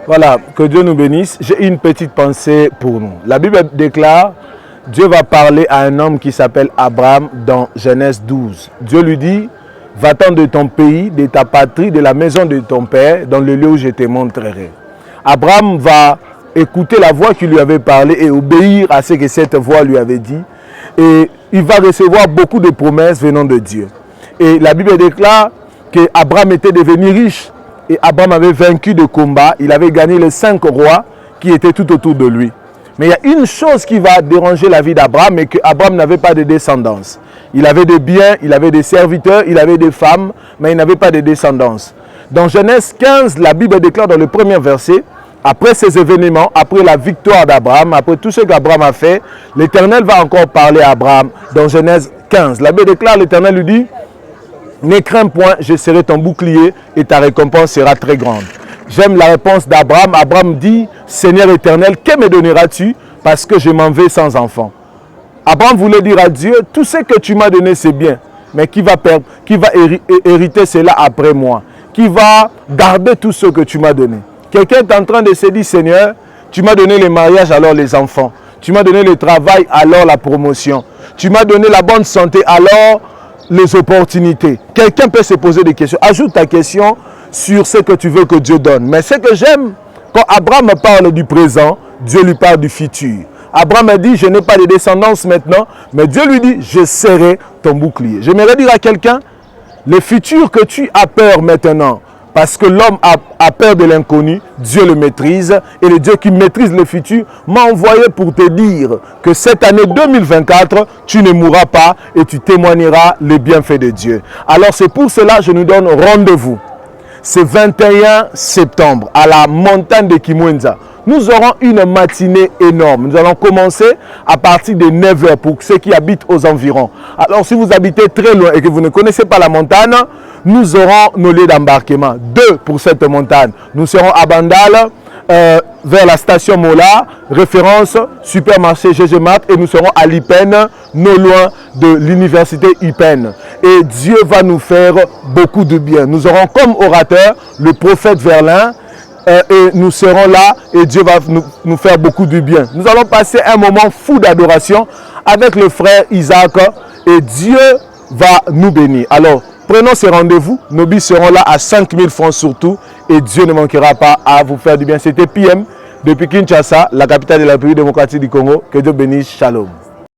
Voilà, que Dieu nous bénisse. J'ai une petite pensée pour nous. La Bible déclare, Dieu va parler à un homme qui s'appelle Abraham dans Genèse 12. Dieu lui dit, va-t'en de ton pays, de ta patrie, de la maison de ton père, dans le lieu où je te montrerai. Abraham va écouter la voix qui lui avait parlé et obéir à ce que cette voix lui avait dit. Et il va recevoir beaucoup de promesses venant de Dieu. Et la Bible déclare qu'Abraham était devenu riche. Et Abraham avait vaincu de combat. Il avait gagné les 5 rois qui étaient tout autour de lui. Mais il y a une chose qui va déranger la vie d'Abraham, et qu'Abraham n'avait pas de descendance. Il avait des biens, il avait des serviteurs, il avait des femmes, mais il n'avait pas de descendance. Dans Genèse 15, la Bible déclare dans le premier verset, après ces événements, après la victoire d'Abraham, après tout ce qu'Abraham a fait, l'Éternel va encore parler à Abraham dans Genèse 15. La Bible déclare, l'Éternel lui dit, ne crains point, je serai ton bouclier et ta récompense sera très grande. J'aime la réponse d'Abraham. Abraham dit, Seigneur éternel, que me donneras-tu parce que je m'en vais sans enfant? Abraham voulait dire à Dieu, tout ce que tu m'as donné c'est bien, mais qui va hériter cela après moi? Qui va garder tout ce que tu m'as donné? Quelqu'un est en train de se dire, Seigneur, tu m'as donné le mariage, alors les enfants. Tu m'as donné le travail, alors la promotion. Tu m'as donné la bonne santé, alors les opportunités. Quelqu'un peut se poser des questions. Ajoute ta question sur ce que tu veux que Dieu donne. Mais ce que j'aime, quand Abraham parle du présent, Dieu lui parle du futur. Abraham a dit, je n'ai pas de descendance maintenant, mais Dieu lui dit, je serai ton bouclier. J'aimerais dire à quelqu'un, le futur que tu as peur maintenant, parce que l'homme a peur de l'inconnu, Dieu le maîtrise. Et le Dieu qui maîtrise le futur m'a envoyé pour te dire que cette année 2024, tu ne mourras pas et tu témoigneras les bienfaits de Dieu. Alors c'est pour cela que je nous donne rendez-vous. C'est 21 septembre à la montagne de Kimwenza. Nous aurons une matinée énorme. Nous allons commencer à partir de 9 h pour ceux qui habitent aux environs. Alors si vous habitez très loin et que vous ne connaissez pas la montagne, nous aurons nos lieux d'embarquement. 2 pour cette montagne. Nous serons à Bandal, vers la station Mola, référence supermarché GG Mart, et nous serons à Lipen, non loin de l'université Ipen. Et Dieu va nous faire beaucoup de bien. Nous aurons comme orateur le prophète Verlin, et nous serons là et Dieu va nous faire beaucoup de bien. Nous allons passer un moment fou d'adoration avec le frère Isaac et Dieu va nous bénir. Alors, prenons ce rendez-vous. Nos billets seront là à 5 000 francs surtout et Dieu ne manquera pas à vous faire du bien. C'était PM depuis Kinshasa, la capitale de la République démocratique du Congo. Que Dieu bénisse. Shalom.